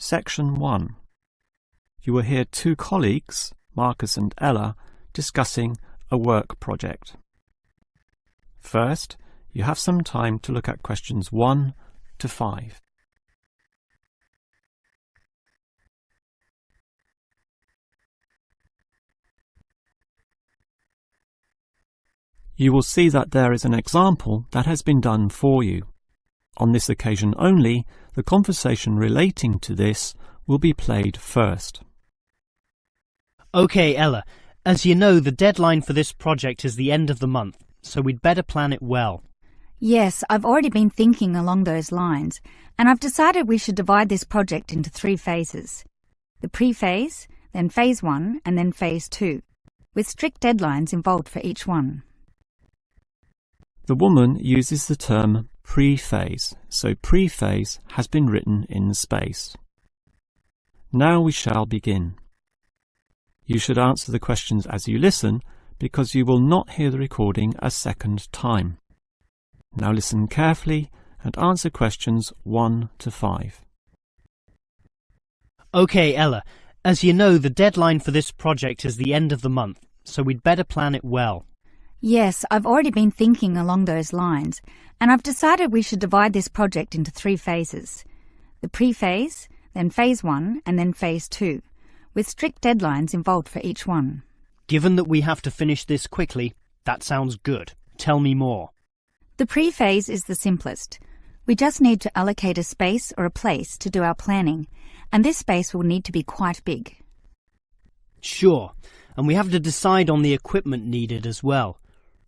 Section 1. You will hear two colleagues, Marcus and Ella, discussing a work project. First, you have some time to look at questions 1 to 5. You will see that there is an example that has been done for you. On this occasion only, the conversation relating to this will be played first. Okay, Ella, as you know, the deadline for this project is the end of the month, so we'd better plan it well. Yes, I've already been thinking along those lines, and I've decided we should divide this project into 3 phases. The pre-phase, then phase 1, and then phase 2, with strict deadlines involved for each one. The woman uses the term pre-phase, so pre-phase has been written in the space. Now we shall begin. You should answer the questions as you listen, because you will not hear the recording a second time. Now listen carefully and answer questions 1 to 5. Okay, Ella, as you know, the deadline for this project is the end of the month, so we'd better plan it well. Yes, I've already been thinking along those lines, and I've decided we should divide this project into 3 phases. The pre-phase, then phase 1, and then phase 2, with strict deadlines involved for each one. Given that we have to finish this quickly, that sounds good. Tell me more. The pre-phase is the simplest. We just need to allocate a space or a place to do our planning, and this space will need to be quite big. Sure, and we have to decide on the equipment needed as well.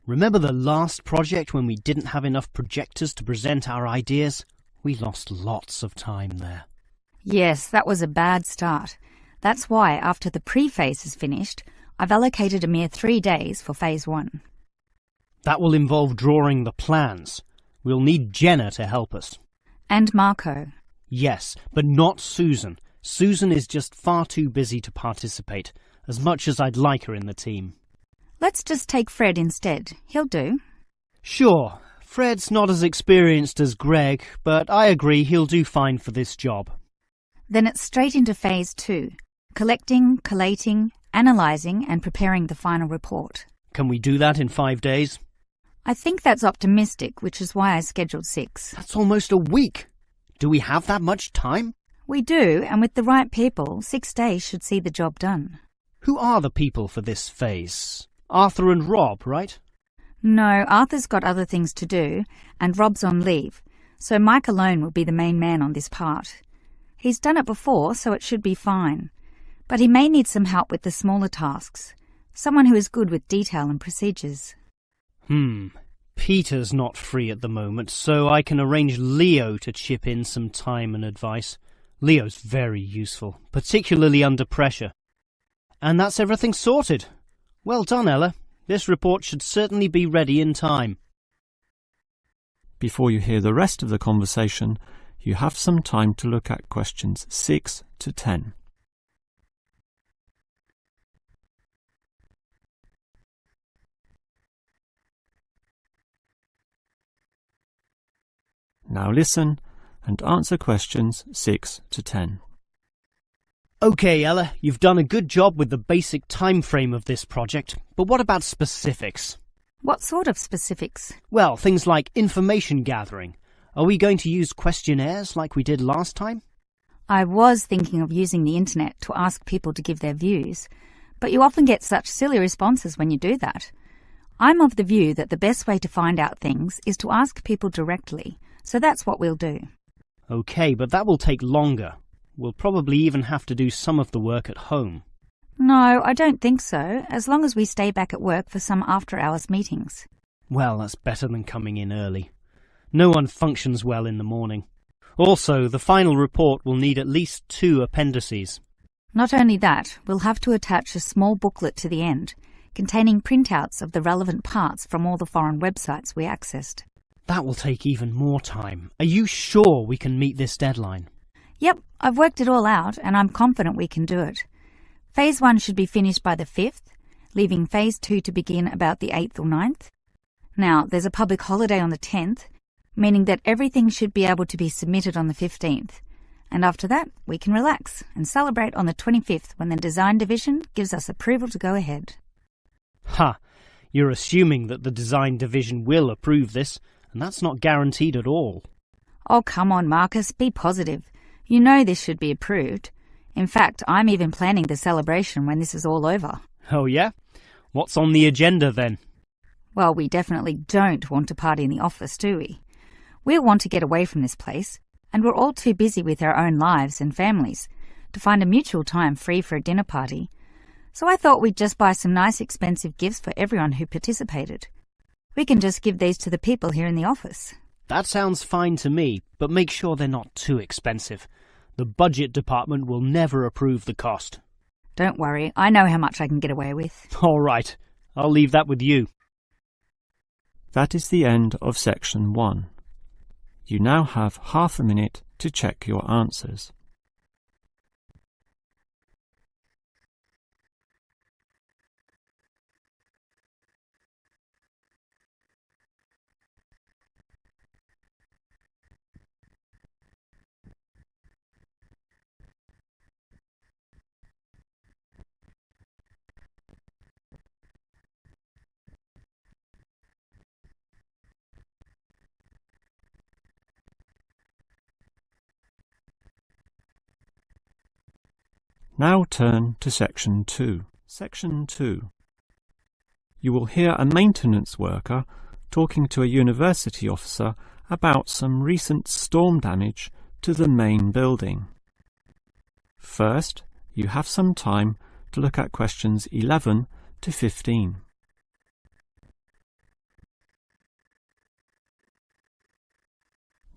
Remember the last project when we didn't have enough projectors to present our ideas? We lost lots of time there. Yes, that was a bad start. That's why, after the pre-phase is finished, I've allocated a mere 3 days for phase 1. That will involve drawing the plans. We'll need Jenna to help us. And Marco. Yes, but not Susan. Susan is just far too busy to participate, as much as I'd like her in the team. Let's just take Fred instead. He'll do. Sure. Fred's not as experienced as Greg, but I agree he'll do fine for this job. Then it's straight into phase 2. Collecting, collating, analysing and preparing the final report. Can we do that in 5 days? I think that's optimistic, which is why I scheduled 6. That's almost a week. Do we have that much time? We do, and with the right people, 6 days should see the job done. Who are the people for this phase? Arthur and Rob, right? No, Arthur's got other things to do, and Rob's on leave, so Mike alone will be the main man on this part. He's done it before, so it should be fine. But he may need some help with the smaller tasks. Someone who is good with detail and procedures. Peter's not free at the moment, so I can arrange Leo to chip in some time and advice. Leo's very useful, particularly under pressure. And that's everything sorted. Well done, Ella. This report should certainly be ready in time. Before you hear the rest of the conversation, you have some time to look at questions 6 to 10. Now listen and answer questions 6 to 10. Okay, Ella, you've done a good job with the basic time frame of this project, but what about specifics? What sort of specifics? Well, things like information gathering. Are we going to use questionnaires like we did last time? I was thinking of using the internet to ask people to give their views, but you often get such silly responses when you do that. I'm of the view that the best way to find out things is to ask people directly, so that's what we'll do. Okay, but that will take longer. We'll probably even have to do some of the work at home. No, I don't think so, as long as we stay back at work for some after-hours meetings. Well, that's better than coming in early. No one functions well in the morning. Also, the final report will need at least 2 appendices. Not only that, we'll have to attach a small booklet to the end, containing printouts of the relevant parts from all the foreign websites we accessed. That will take even more time. Are you sure we can meet this deadline? Yep, I've worked it all out, and I'm confident we can do it. Phase 1 should be finished by the 5th, leaving Phase 2 to begin about the 8th or 9th. Now, there's a public holiday on the 10th, meaning that everything should be able to be submitted on the 15th, And after that, we can relax and celebrate on the 25th when the design division gives us approval to go ahead. Ha! You're assuming that the design division will approve this, and that's not guaranteed at all. Oh, come on, Marcus, be positive. You know this should be approved. In fact, I'm even planning the celebration when this is all over. Oh yeah? What's on the agenda then? Well, we definitely don't want to party in the office, do we? We want to get away from this place, and we're all too busy with our own lives and families to find a mutual time free for a dinner party. So I thought we'd just buy some nice expensive gifts for everyone who participated. We can just give these to the people here in the office. That sounds fine to me, but make sure they're not too expensive. The budget department will never approve the cost. Don't worry, I know how much I can get away with. All right, I'll leave that with you. That is the end of section 1. You now have half a minute to check your answers. Now turn to section 2. Section 2. You will hear a maintenance worker talking to a university officer about some recent storm damage to the main building. First, you have some time to look at questions 11 to 15.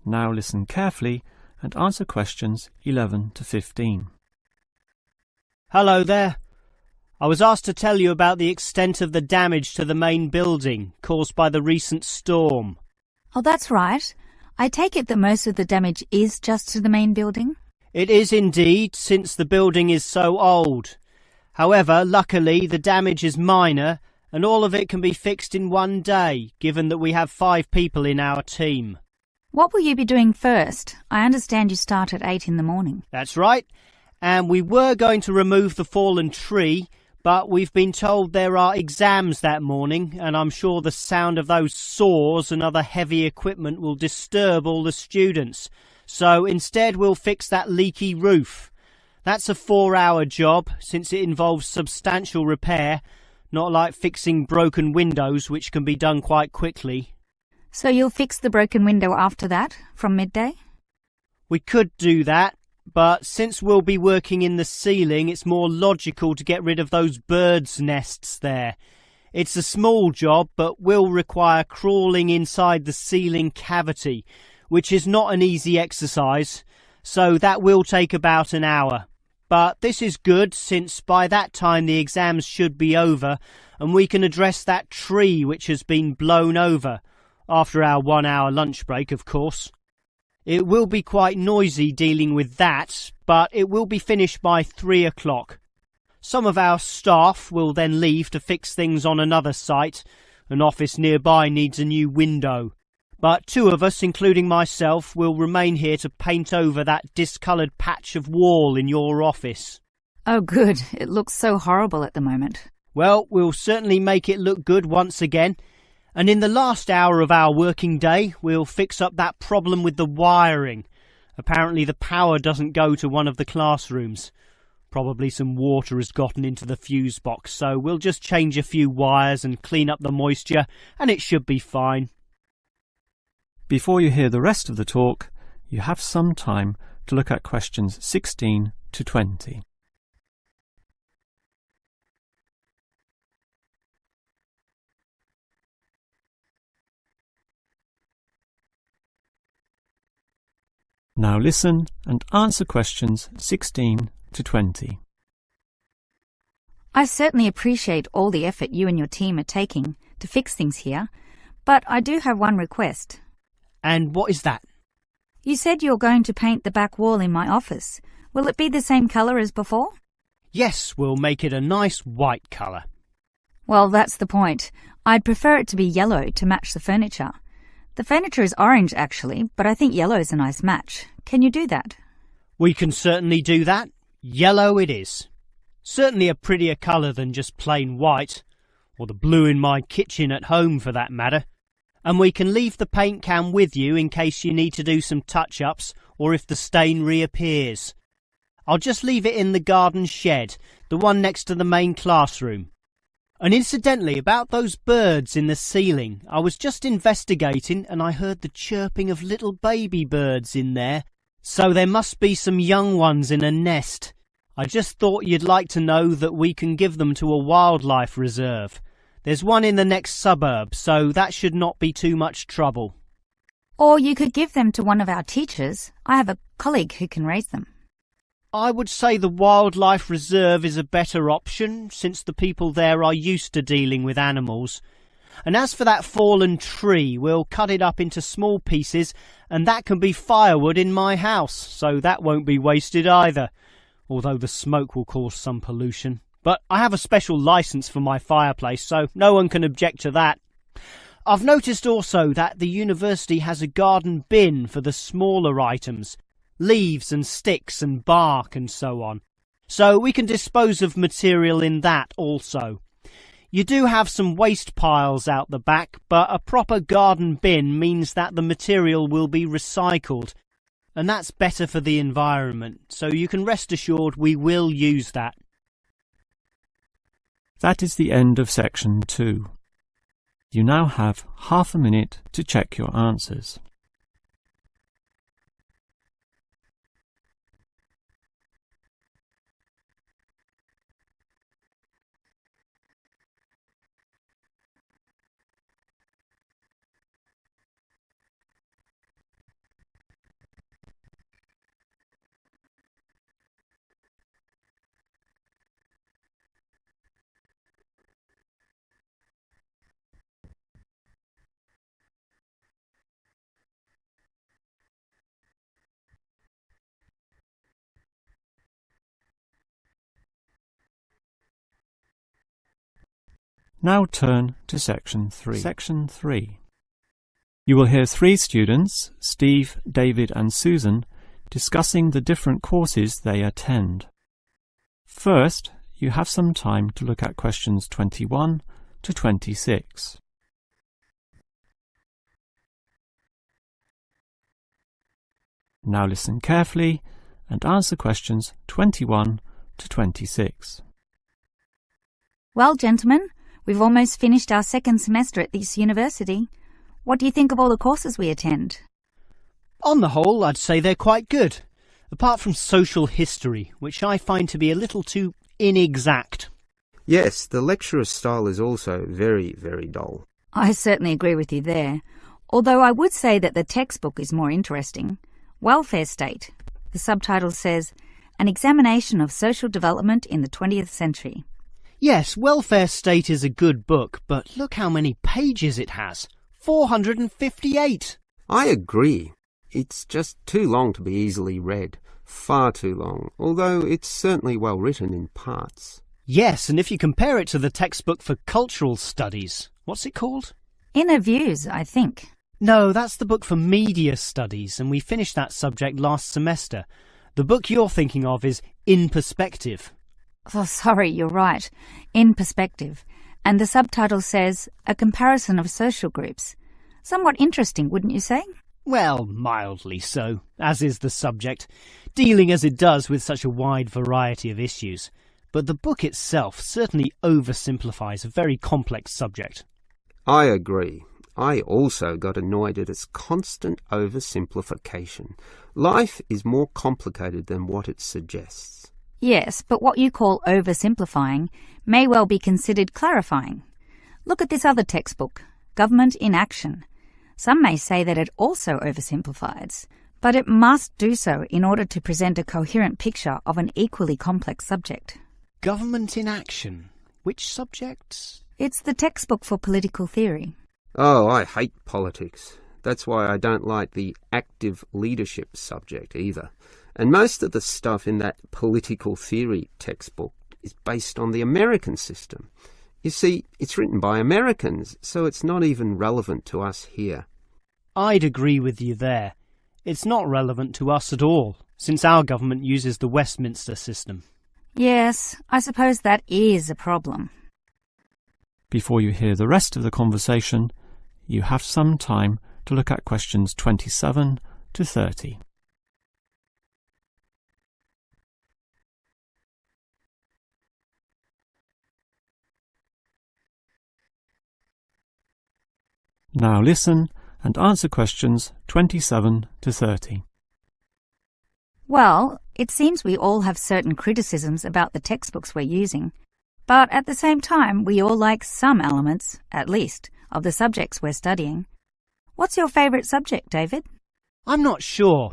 Now listen carefully and answer questions 11 to 15. Hello there. I was asked to tell you about the extent of the damage to the main building caused by the recent storm. Oh, that's right. I take it that most of the damage is just to the main building? It is indeed, since the building is so old. However, luckily, the damage is minor, and all of it can be fixed in one day, given that we have 5 people in our team. What will you be doing first? I understand you start at 8 in the morning. That's right. And we were going to remove the fallen tree, but we've been told there are exams that morning, and I'm sure the sound of those saws and other heavy equipment will disturb all the students. So instead we'll fix that leaky roof. That's a 4-hour job, since it involves substantial repair, not like fixing broken windows, which can be done quite quickly. So you'll fix the broken window after that, from midday? We could do that. But since we'll be working in the ceiling, it's more logical to get rid of those birds' nests there. It's a small job, but will require crawling inside the ceiling cavity, which is not an easy exercise, so that will take about an hour. But this is good, since by that time the exams should be over, and we can address that tree which has been blown over, after our 1-hour lunch break, of course. It will be quite noisy dealing with that, but it will be finished by 3 o'clock. Some of our staff will then leave to fix things on another site. An office nearby needs a new window. But 2 of us, including myself, will remain here to paint over that discoloured patch of wall in your office. Oh, good. It looks so horrible at the moment. Well, we'll certainly make it look good once again. And in the last hour of our working day, we'll fix up that problem with the wiring. Apparently the power doesn't go to one of the classrooms. Probably some water has gotten into the fuse box, so we'll just change a few wires and clean up the moisture, and it should be fine. Before you hear the rest of the talk, you have some time to look at questions 16 to 20. Now listen and answer questions 16 to 20. I certainly appreciate all the effort you and your team are taking to fix things here, but I do have one request. And what is that? You said you're going to paint the back wall in my office. Will it be the same colour as before? Yes, we'll make it a nice white colour. Well, that's the point. I'd prefer it to be yellow to match the furniture. The furniture is orange, actually, but I think yellow is a nice match. Can you do that? We can certainly do that. Yellow it is. Certainly a prettier colour than just plain white, or the blue in my kitchen at home for that matter. And we can leave the paint can with you in case you need to do some touch-ups or if the stain reappears. I'll just leave it in the garden shed, the one next to the main classroom. And incidentally, about those birds in the ceiling, I was just investigating and I heard the chirping of little baby birds in there. So there must be some young ones in a nest. I just thought you'd like to know that we can give them to a wildlife reserve. There's one in the next suburb, so that should not be too much trouble. Or you could give them to one of our teachers. I have a colleague who can raise them. I would say the wildlife reserve is a better option, since the people there are used to dealing with animals. And as for that fallen tree, we'll cut it up into small pieces, and that can be firewood in my house, so that won't be wasted either, although the smoke will cause some pollution. But I have a special licence for my fireplace, so no one can object to that. I've noticed also that the university has a garden bin for the smaller items, leaves and sticks and bark and so on, so we can dispose of material in that also. You do have some waste piles out the back, but a proper garden bin means that the material will be recycled, and that's better for the environment, so you can rest assured we will use that. That is the end of section 2. You now have half a minute to check your answers. Now turn to section 3. Section 3. You will hear 3 students, Steve, David and Susan, discussing the different courses they attend. First, you have some time to look at questions 21 to 26. Now listen carefully and answer questions 21 to 26. Well, gentlemen, we've almost finished our second semester at this university. What do you think of all the courses we attend? On the whole, I'd say they're quite good, apart from social history, which I find to be a little too inexact. Yes, the lecturer's style is also very, very dull. I certainly agree with you there, although I would say that the textbook is more interesting. Welfare State. The subtitle says, An Examination of Social Development in the 20th Century. Yes, Welfare State is a good book, but look how many pages it has. 458! I agree. It's just too long to be easily read. Far too long, although it's certainly well written in parts. Yes, and if you compare it to the textbook for cultural studies, what's it called? Inner Views, I think. No, that's the book for media studies, and we finished that subject last semester. The book you're thinking of is In Perspective. Oh, sorry, you're right. In Perspective. And the subtitle says, A Comparison of Social Groups. Somewhat interesting, wouldn't you say? Well, mildly so, as is the subject, dealing as it does with such a wide variety of issues. But the book itself certainly oversimplifies a very complex subject. I agree. I also got annoyed at its constant oversimplification. Life is more complicated than what it suggests. Yes, but what you call oversimplifying may well be considered clarifying. Look at this other textbook, Government in Action. Some may say that it also oversimplifies, but it must do so in order to present a coherent picture of an equally complex subject. Government in Action? Which subjects? It's the textbook for political theory. Oh, I hate politics. That's why I don't like the active leadership subject either. And most of the stuff in that political theory textbook is based on the American system. You see, it's written by Americans, so it's not even relevant to us here. I'd agree with you there. It's not relevant to us at all. since our government uses the Westminster system. Yes, I suppose that is a problem. Before you hear the rest of the conversation, you have some time to look at questions 27 to 30. Now listen and answer questions 27 to 30. Well, it seems we all have certain criticisms about the textbooks we're using, but at the same time we all like some elements, at least, of the subjects we're studying. What's your favourite subject, David? I'm not sure.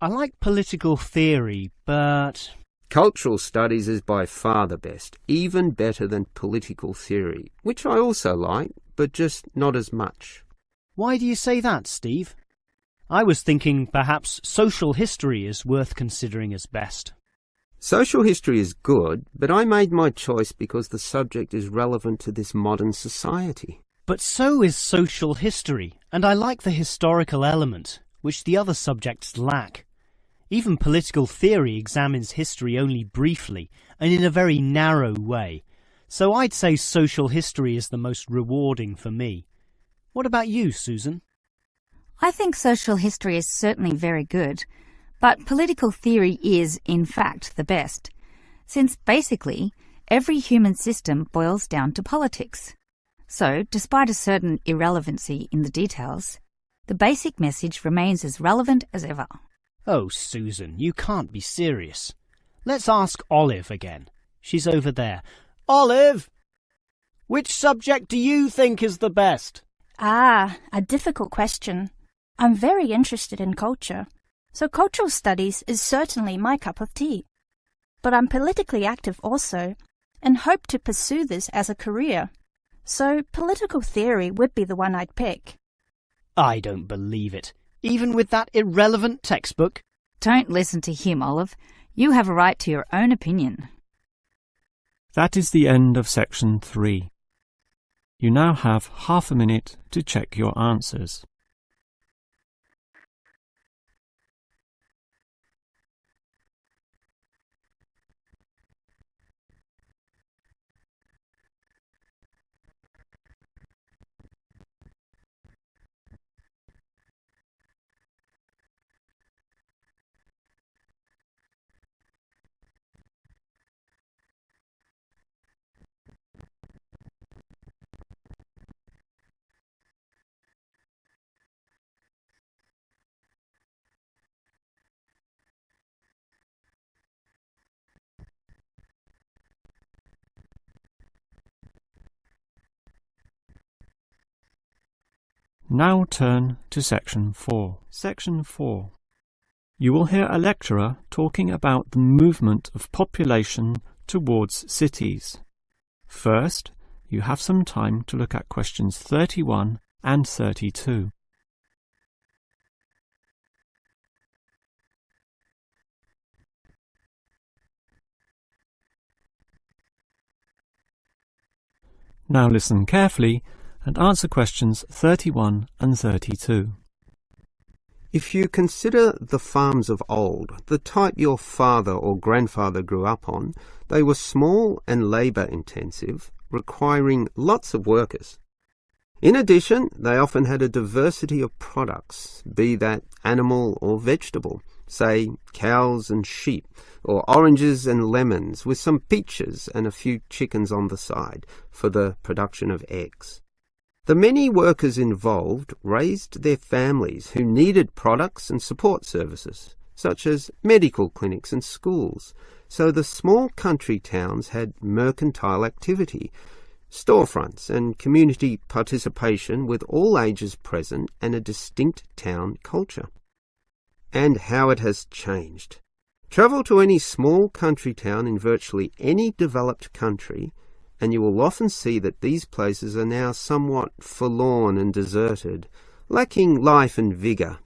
I like political theory, but... Cultural studies is by far the best, even better than political theory, which I also like, but just not as much. Why do you say that, Steve? I was thinking perhaps social history is worth considering as best. Social history is good, but I made my choice because the subject is relevant to this modern society. But so is social history, and I like the historical element, which the other subjects lack. Even political theory examines history only briefly and in a very narrow way, so I'd say social history is the most rewarding for me. What about you, Susan? I think social history is certainly very good, but political theory is, in fact, the best, since basically every human system boils down to politics. So, despite a certain irrelevancy in the details, the basic message remains as relevant as ever. Oh, Susan, you can't be serious. Let's ask Olive again. She's over there. Olive! Which subject do you think is the best? Ah, a difficult question. I'm very interested in culture, so cultural studies is certainly my cup of tea. But I'm politically active also, and hope to pursue this as a career. So political theory would be the one I'd pick. I don't believe it. Even with that irrelevant textbook? Don't listen to him, Olive. You have a right to your own opinion. That is the end of section 3. You now have half a minute to check your answers. Now turn to section 4. Section 4. You will hear a lecturer talking about the movement of population towards cities. First, you have some time to look at questions 31 and 32. Now listen carefully and answer questions 31 and 32. If you consider the farms of old, the type your father or grandfather grew up on, they were small and labour-intensive, requiring lots of workers. In addition, they often had a diversity of products, be that animal or vegetable, say cows and sheep, or oranges and lemons, with some peaches and a few chickens on the side for the production of eggs. The many workers involved raised their families who needed products and support services, such as medical clinics and schools, so the small country towns had mercantile activity, storefronts and community participation with all ages present and a distinct town culture. And how it has changed. Travel to any small country town in virtually any developed country, and you will often see that these places are now somewhat forlorn and deserted, lacking life and vigour.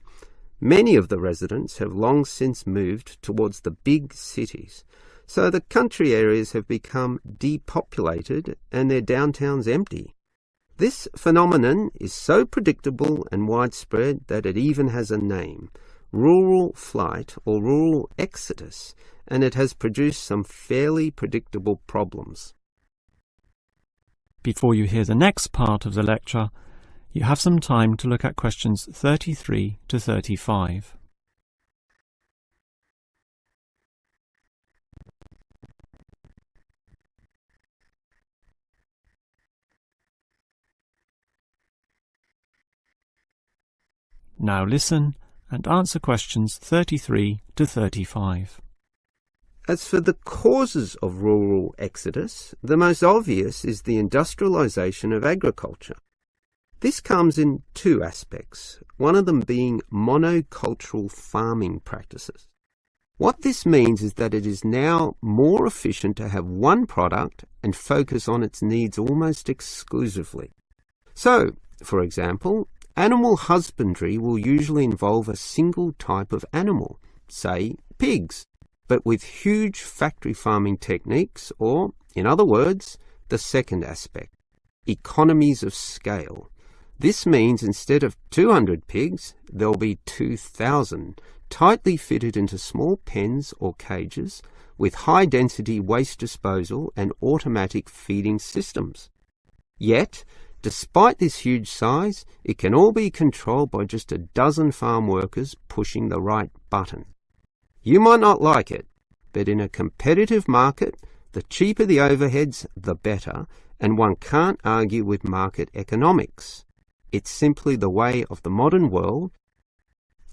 Many of the residents have long since moved towards the big cities, so the country areas have become depopulated and their downtowns empty. This phenomenon is so predictable and widespread that it even has a name: rural flight or rural exodus, and it has produced some fairly predictable problems. Before you hear the next part of the lecture, you have some time to look at questions 33 to 35. Now listen and answer questions 33 to 35. As for the causes of rural exodus, the most obvious is the industrialisation of agriculture. This comes in two aspects, one of them being monocultural farming practices. What this means is that it is now more efficient to have one product and focus on its needs almost exclusively. So, for example, animal husbandry will usually involve a single type of animal, say pigs, but with huge factory farming techniques, or, in other words, the second aspect, economies of scale. This means instead of 200 pigs, there'll be 2,000, tightly fitted into small pens or cages, with high-density waste disposal and automatic feeding systems. Yet, despite this huge size, it can all be controlled by just a dozen farm workers pushing the right button. You might not like it, but in a competitive market, the cheaper the overheads, the better, and one can't argue with market economics. It's simply the way of the modern world,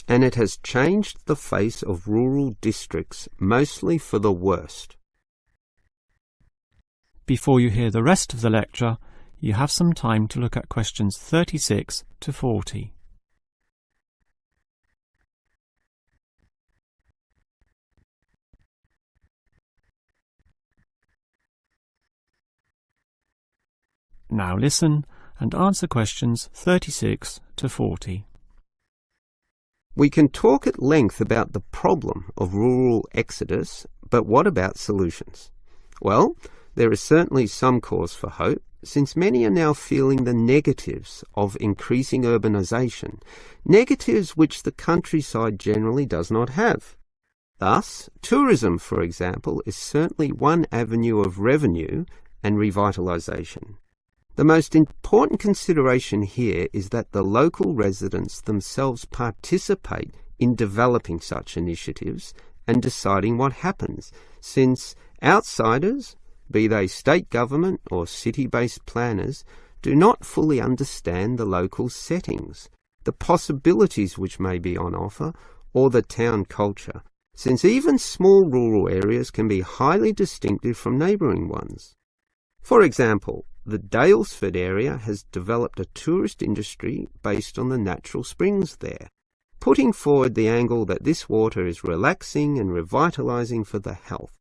and it has changed the face of rural districts, mostly for the worst. Before you hear the rest of the lecture, you have some time to look at questions 36 to 40. Now listen and answer questions 36 to 40. We can talk at length about the problem of rural exodus, but what about solutions? Well, there is certainly some cause for hope, since many are now feeling the negatives of increasing urbanisation, negatives which the countryside generally does not have. Thus, tourism, for example, is certainly one avenue of revenue and revitalisation. The most important consideration here is that the local residents themselves participate in developing such initiatives and deciding what happens, since outsiders, be they state government or city-based planners, do not fully understand the local settings, the possibilities which may be on offer, or the town culture, since even small rural areas can be highly distinctive from neighbouring ones. For example, the Daylesford area has developed a tourist industry based on the natural springs there, putting forward the angle that this water is relaxing and revitalising for the health.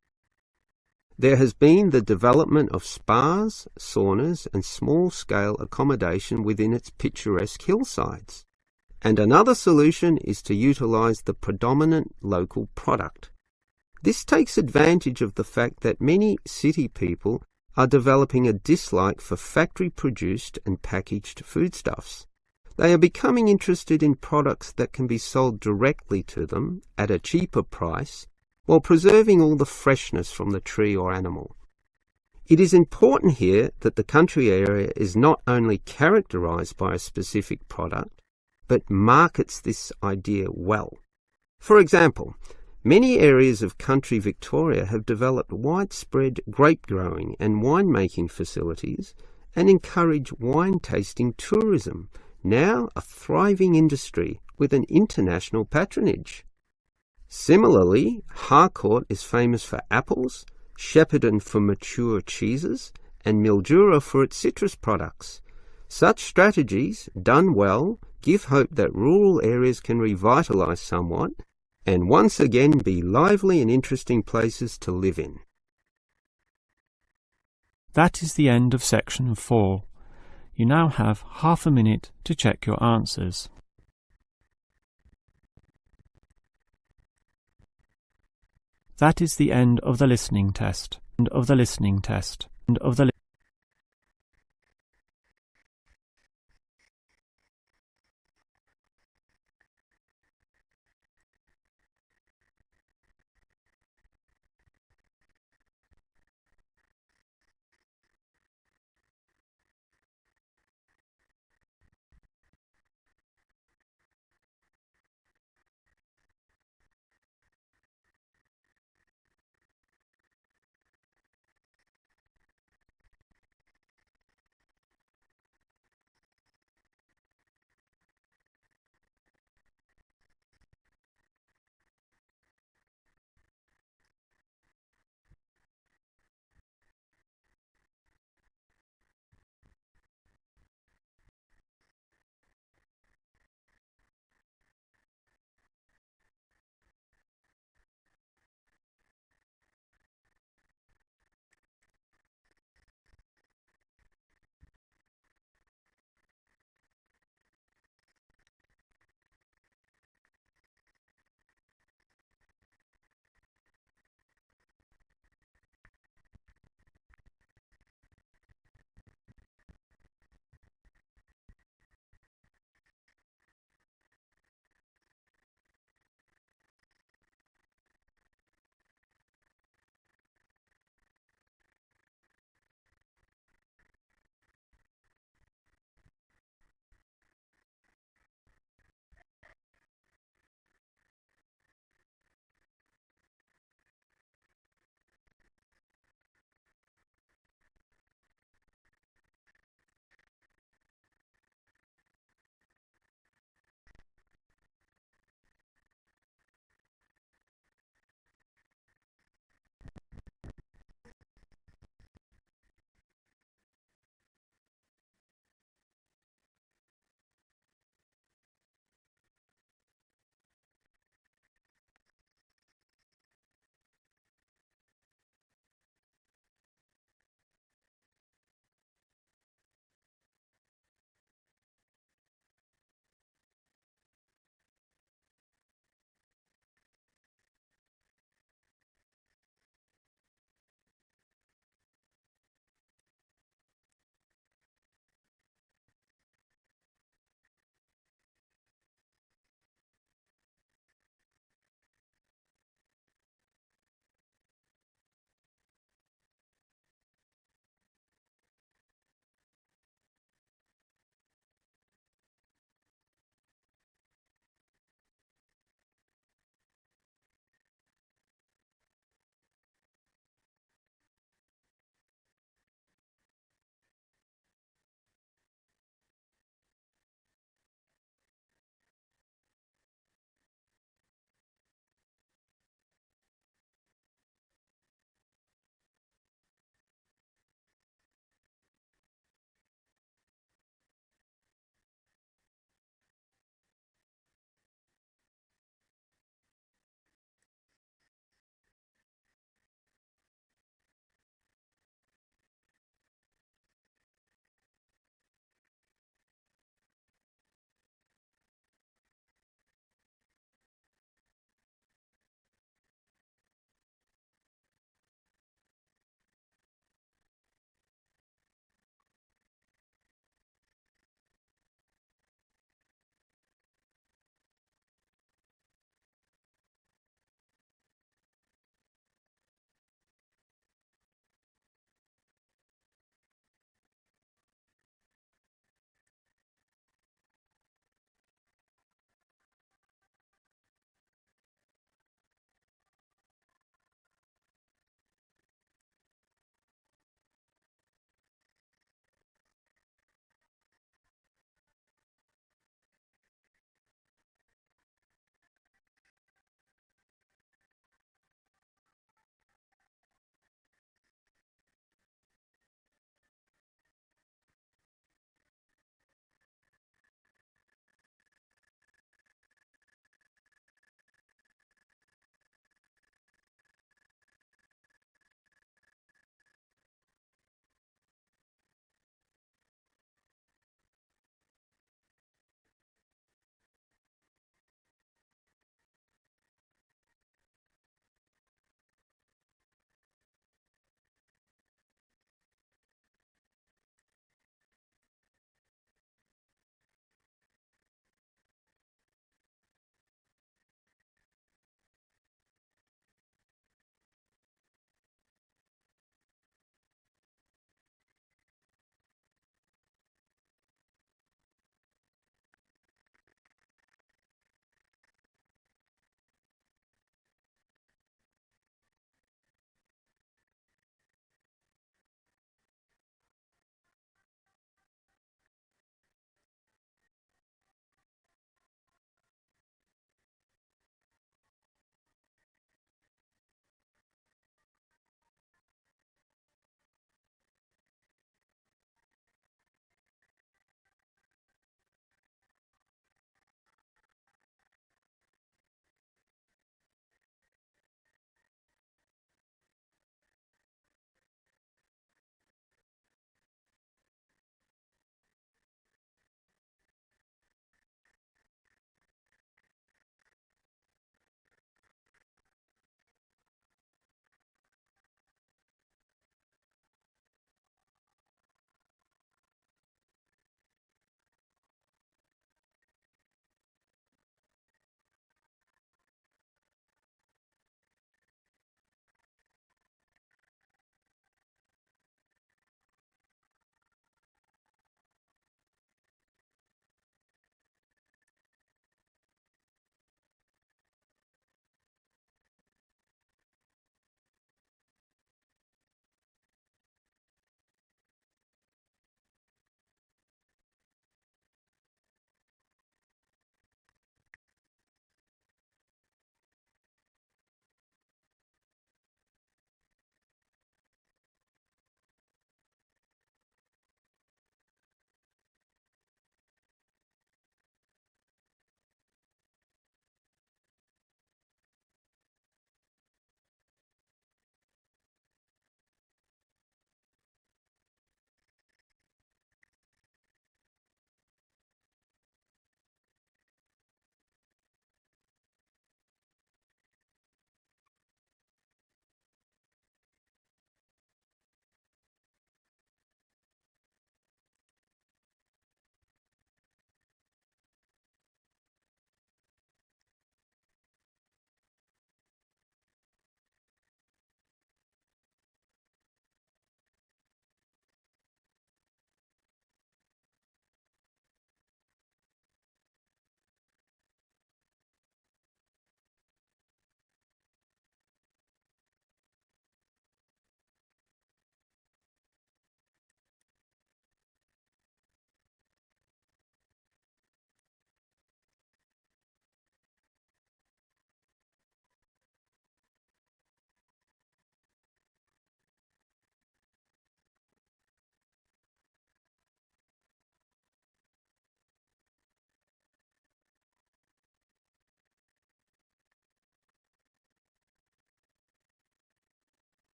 There has been the development of spas, saunas and small-scale accommodation within its picturesque hillsides. And another solution is to utilise the predominant local product. This takes advantage of the fact that many city people are developing a dislike for factory-produced and packaged foodstuffs. They are becoming interested in products that can be sold directly to them at a cheaper price, while preserving all the freshness from the tree or animal. It is important here that the country area is not only characterised by a specific product, but markets this idea well. For example, many areas of country Victoria have developed widespread grape growing and winemaking facilities and encourage wine tasting tourism, now a thriving industry with an international patronage. Similarly, Harcourt is famous for apples, Shepparton for mature cheeses, and Mildura for its citrus products. Such strategies, done well, give hope that rural areas can revitalise somewhat and once again be lively and interesting places to live in. That is the end of section 4. You now have half a minute to check your answers. That is the end of the listening test.